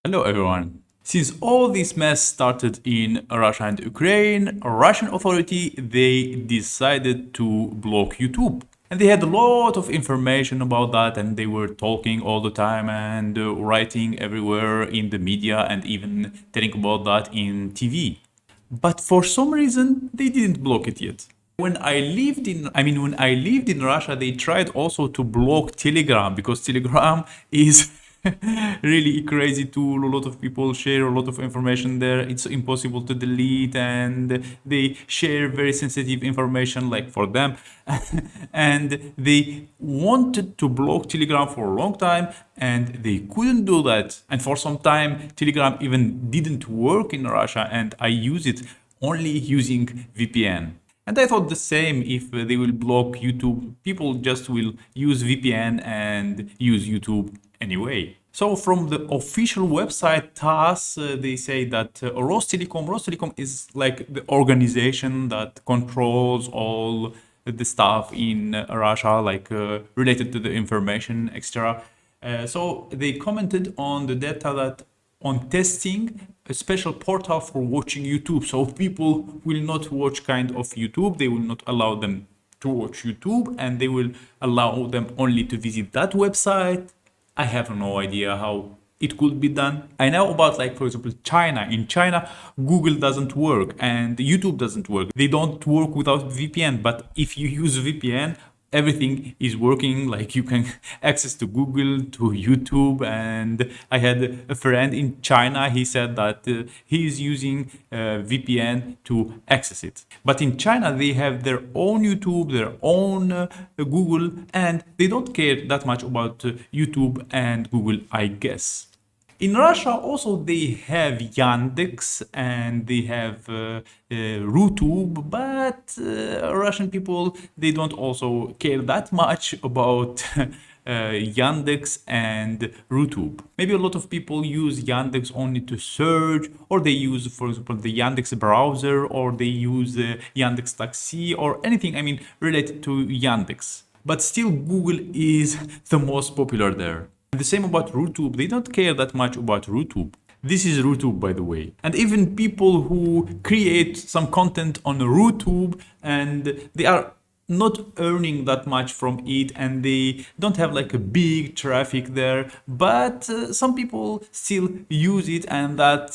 Hello everyone. Since all this mess started in Russia and Ukraine, Russian authority they decided to block YouTube. And they had a lot of information about that and they were talking all the time and writing everywhere in the media and even telling about that in TV. But for some reason they didn't block it yet. When I lived in Russia, they tried also to block Telegram because Telegram is really crazy tool. A lot of people share a lot of information there. It's impossible to delete, and they share very sensitive information, like for them. And they wanted to block Telegram for a long time, and they couldn't do that. And for some time, Telegram even didn't work in Russia, and I use it only using VPN. And I thought the same, if they will block YouTube, people just will use VPN and use YouTube anyway. So from the official website TASS, they say that Rostelecom is like the organization that controls all the stuff in Russia, like related to the information, etc. So they commented on the data that on testing a special portal for watching YouTube. So people will not watch kind of YouTube. They will not allow them to watch YouTube and they will allow them only to visit that website. I have no idea how it could be done. I know about, like, for example, China. In China, Google doesn't work and YouTube doesn't work. They don't work without VPN, but if you use VPN, everything is working. Like, you can access to Google, to YouTube. And I had a friend in China. He said that he is using VPN to access it. But in China, they have their own YouTube, their own Google, and they don't care that much about YouTube and Google, I guess. In Russia also they have Yandex and they have YouTube, but Russian people, they don't also care that much about Yandex and YouTube. Maybe a lot of people use Yandex only to search, or they use, for example, the Yandex browser, or they use Yandex Taxi or anything, related to Yandex. But still Google is the most popular there. And the same about RooTube. They don't care that much about RooTube. This is RooTube, by the way. And even people who create some content on RooTube and they are not earning that much from it and they don't have like a big traffic there, but some people still use it, and that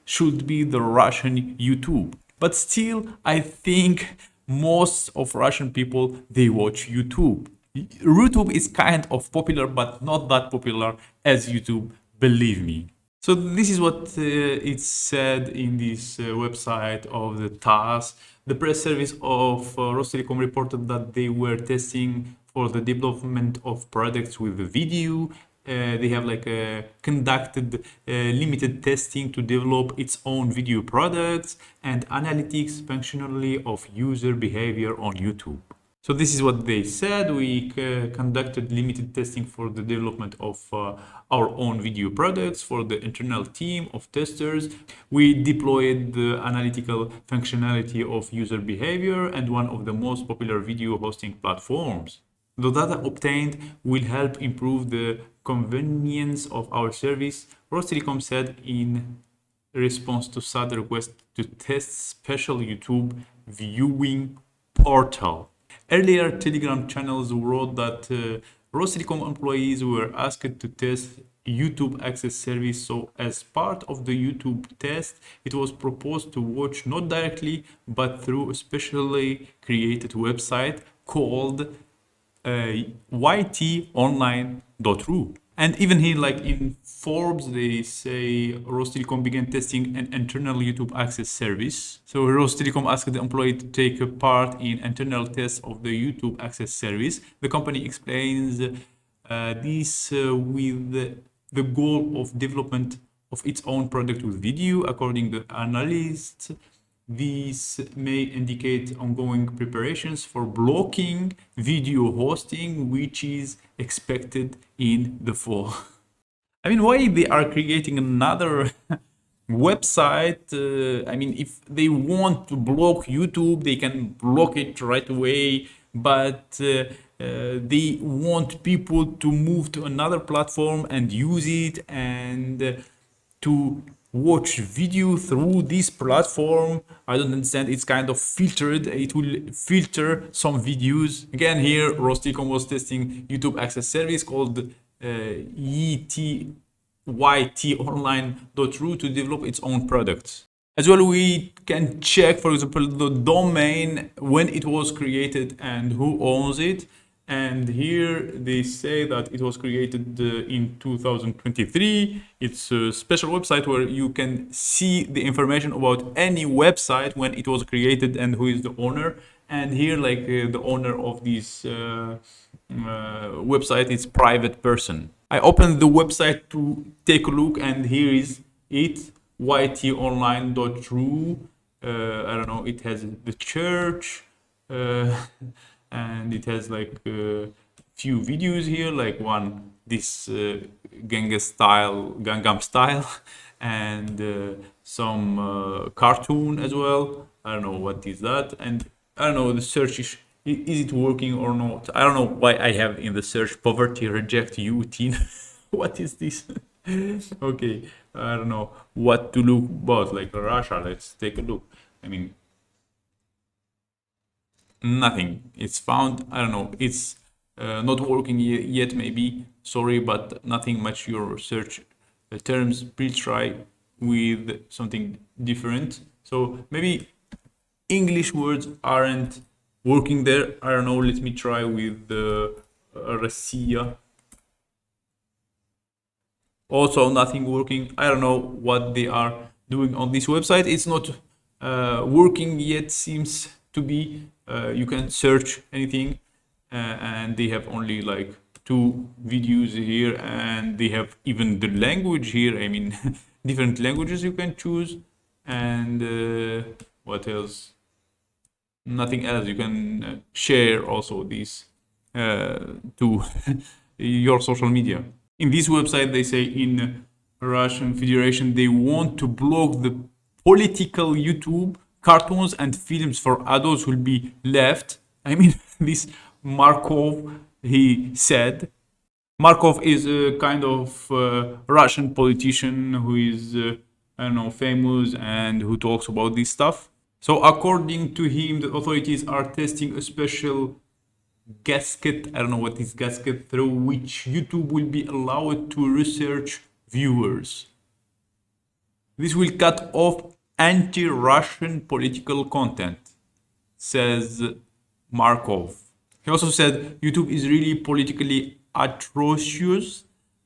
should be the Russian YouTube. But still, I think most of Russian people, they watch YouTube. YouTube is kind of popular, but not that popular as YouTube, believe me. So this is what it's said in this website of the TASS. The press service of Rostelecom reported that they were testing for the development of products with video. They have conducted limited testing to develop its own video products and analytics functionally of user behavior on YouTube. So this is what they said. We conducted limited testing for the development of our own video products for the internal team of testers. We deployed the analytical functionality of user behavior and one of the most popular video hosting platforms. The data obtained will help improve the convenience of our service, Rostelecom said in response to SAD request to test special YouTube viewing portal. Earlier, Telegram channels wrote that Rostelecom employees were asked to test YouTube access service. So as part of the YouTube test, it was proposed to watch not directly, but through a specially created website called ytonline.ru. And even here, like in Forbes, they say Rostelecom began testing an internal YouTube access service. So Rostelecom asked the employee to take a part in internal tests of the YouTube access service. The company explains this with the goal of development of its own product with video. According to analysts, these may indicate ongoing preparations for blocking video hosting, which is expected in the fall. Why they are creating another website? If they want to block YouTube, they can block it right away, but they want people to move to another platform and use it, and to watch video through this platform. I don't understand. It's kind of filtered. It will filter some videos. Again, here Rosticom was testing YouTube access service called ytonline.ru to develop its own products. As well, we can check, for example, the domain, when it was created and who owns it. And here they say that it was created in 2023. It's a special website where you can see the information about any website when it was created and who is the owner. And here, like the owner of this website is private person. I opened the website to take a look, and here is it, ytonline.ru. I don't know, it has the church, and it has like a few videos here, like one, this Gangnam Style, and some cartoon as well. I don't know what is that, and I don't know, the search is it working or not? I don't know why I have in the search poverty reject you teen. What is this? Okay, I don't know what to look about, like Russia. Let's take a look. I mean, nothing. It's found. I don't know. It's not working yet. Maybe. Sorry, but nothing much. Your search terms. Please try with something different. So maybe English words aren't working there. I don't know. Let me try with the Russia. Also nothing working. I don't know what they are doing on this website. It's not working yet, seems to be. You can search anything, and they have only like 2 videos here, and they have even the language here. I mean, different languages you can choose, and what else? Nothing else. You can share also these to your social media. In this website, they say in Russian Federation, they want to block the political YouTube. Cartoons and films for adults will be left. I mean, this Markov, he said. Markov is a kind of Russian politician who is, I don't know, famous and who talks about this stuff. So according to him, the authorities are testing a special gasket, I don't know what is gasket, through which YouTube will be allowed to research viewers. This will cut off anti-Russian political content, says Markov. He also said YouTube is really politically atrocious,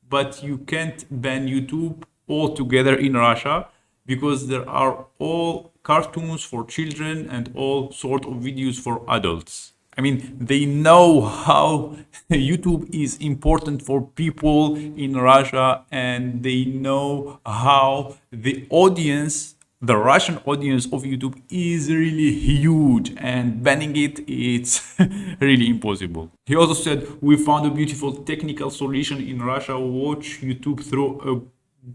but you can't ban YouTube altogether in Russia because there are all cartoons for children and all sort of videos for adults. I mean, they know how YouTube is important for people in Russia, and they know how the audience, the Russian audience of YouTube is really huge, and banning it's really impossible. He also said, we found a beautiful technical solution in Russia. Watch YouTube through a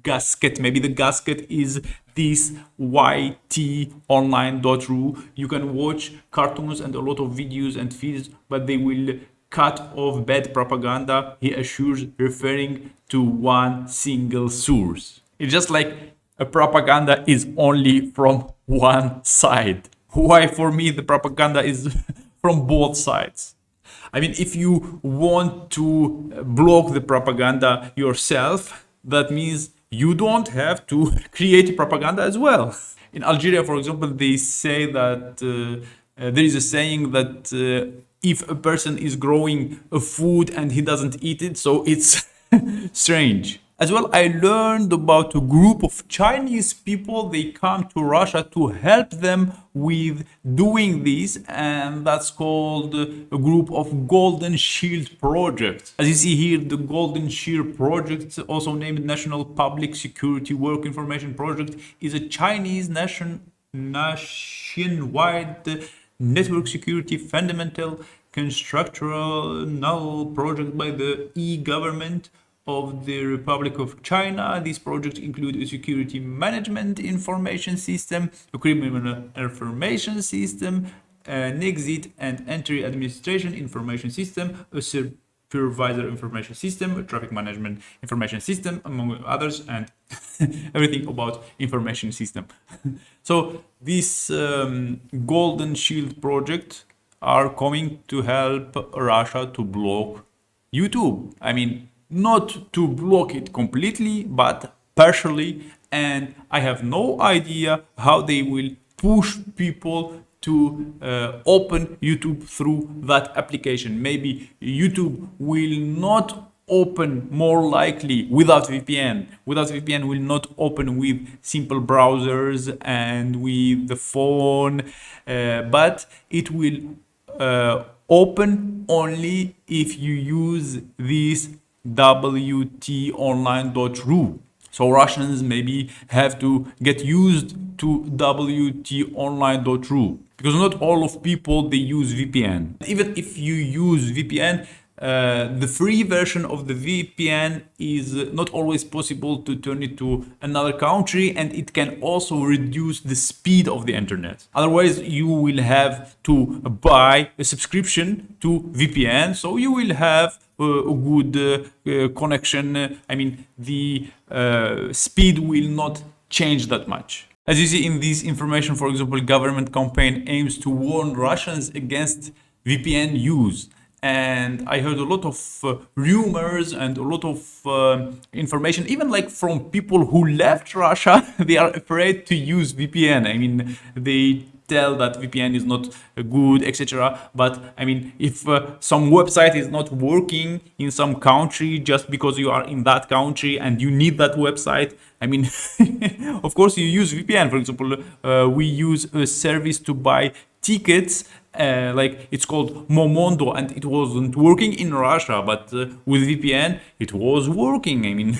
gasket. Maybe the gasket is this ytonline.ru. You can watch cartoons and a lot of videos and feeds, but they will cut off bad propaganda, he assures, referring to one single source. It's just like a propaganda is only from one side. Why for me the propaganda is from both sides? I mean, if you want to block the propaganda yourself, that means you don't have to create propaganda as well. In Algeria, for example, they say that there is a saying that if a person is growing a food and he doesn't eat it, so it's strange. As well, I learned about a group of Chinese people. They come to Russia to help them with doing this, and that's called a group of Golden Shield Project. As you see here, the Golden Shield Project, also named National Public Security Work Information Project, is a Chinese nationwide network security fundamental constructional project by the e-government of the Republic of China. These projects include a security management information system, a criminal information system, an exit and entry administration information system, a supervisor information system, a traffic management information system, among others, and everything about information system. So this Golden Shield project are coming to help Russia to block YouTube. I mean, not to block it completely, but partially. And I have no idea how they will push people to open YouTube through that application. Maybe YouTube will not open, more likely, without VPN. Without VPN will not open with simple browsers and with the phone, but it will open only if you use this wtonline.ru. So Russians maybe have to get used to wtonline.ru, because not all of people they use VPN. Even if you use VPN, the free version of the VPN is not always possible to turn it to another country, and it can also reduce the speed of the internet. Otherwise, you will have to buy a subscription to VPN, so you will have a good connection. I mean, the speed will not change that much. As you see in this information, for example, government campaign aims to warn Russians against VPN use. And I heard a lot of rumors and a lot of information, even like from people who left Russia. They are afraid to use VPN. I mean, they tell that VPN is not good, etc. But I mean, if some website is not working in some country just because you are in that country and you need that website, I mean, of course you use VPN. For example, we use a service to buy tickets, like it's called Momondo, and it wasn't working in Russia, but with VPN it was working. I mean,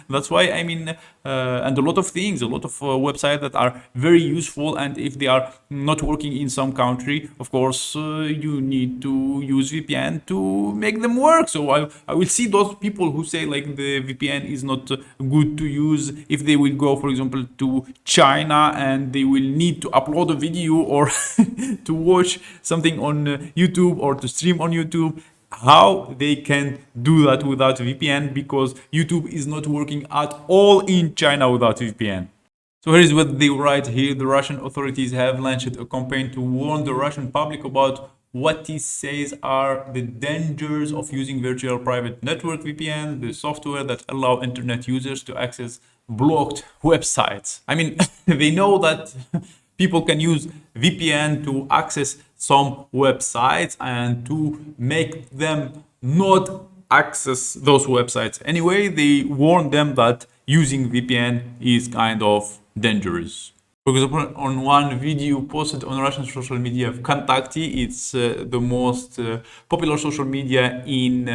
that's why, I mean, and a lot of things, a lot of websites that are very useful, and if they are not working in some country, of course you need to use VPN to make them work. So I will see those people who say like the VPN is not good to use if they will go, for example, to China and they will need to upload a video or to watch something on YouTube or to stream on YouTube. How they can do that without VPN, because YouTube is not working at all in China without VPN. So here is what they write here. The Russian authorities have launched a campaign to warn the Russian public about what he says are the dangers of using virtual private network VPN, the software that allow internet users to access blocked websites. I mean, they know that people can use VPN to access some websites and to make them not access those websites. Anyway, they warn them that using VPN is kind of dangerous. For example, on one video posted on Russian social media, VKontakte, it's the most popular social media in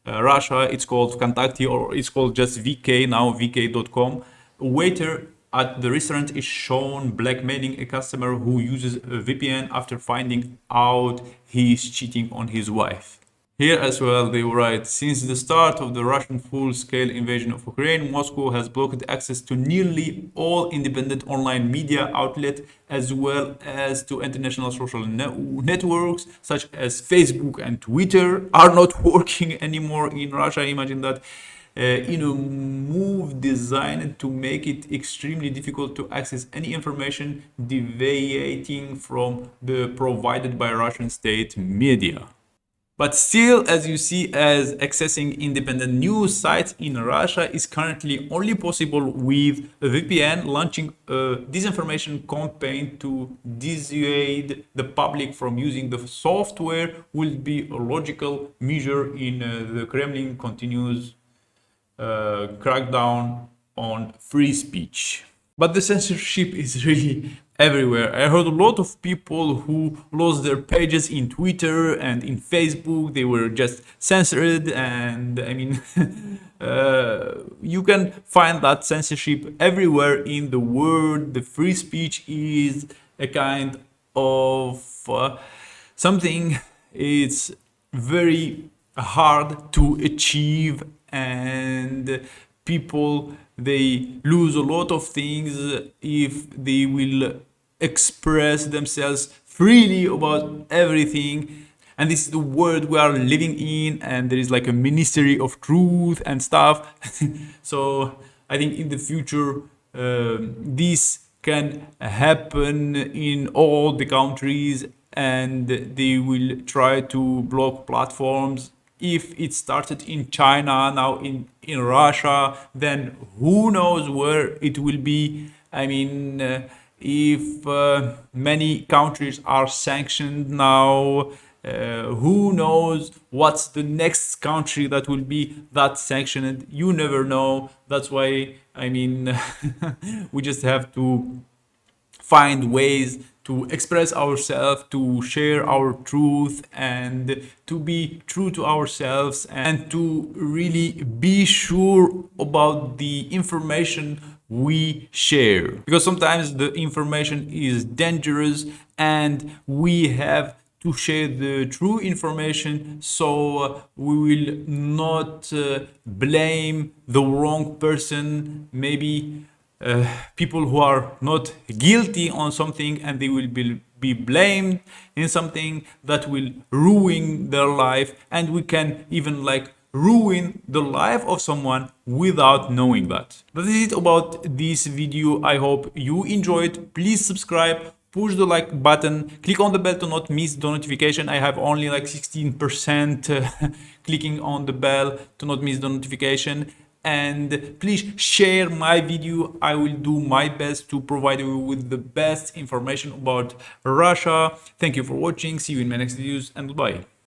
Russia. It's called VKontakte, or it's called just VK now, vk.com. A waiter at the restaurant is shown blackmailing a customer who uses a VPN after finding out he is cheating on his wife. Here as well, they write, since the start of the Russian full-scale invasion of Ukraine, Moscow has blocked access to nearly all independent online media outlets, as well as to international social networks such as Facebook and Twitter are not working anymore in Russia. Imagine that. In a move designed to make it extremely difficult to access any information deviating from the provided by Russian state media. But still, as you see, as accessing independent news sites in Russia is currently only possible with a VPN. Launching a disinformation campaign to dissuade the public from using the software will be a logical measure in the Kremlin continues crackdown on free speech. But the censorship is really everywhere. I heard a lot of people who lost their pages in Twitter and in Facebook. They were just censored, and I mean, you can find that censorship everywhere in the world. The free speech is a kind of something it's very hard to achieve, and people they lose a lot of things if they will express themselves freely about everything. and this is the world we are living in, and there is like a ministry of truth and stuff. So I think in the future this can happen in all the countries, and they will try to block platforms. If it started in China, now in Russia, then who knows where it will be. I mean, if many countries are sanctioned now, who knows what's the next country that will be that sanctioned? You never know. That's why, I mean, we just have to find ways to express ourselves, to share our truth, and to be true to ourselves, and to really be sure about the information we share. Because sometimes the information is dangerous, and we have to share the true information, so we will not blame the wrong person. Maybe people who are not guilty on something, and they will be blamed in something that will ruin their life, and we can even like ruin the life of someone without knowing that. That is it about this video. I hope you enjoyed. Please subscribe, push the like button, click on the bell to not miss the notification. I have only like 16% clicking on the bell to not miss the notification. And please share my video. I will do my best to provide you with the best information about Russia. Thank you for watching. See you in my next videos, and goodbye.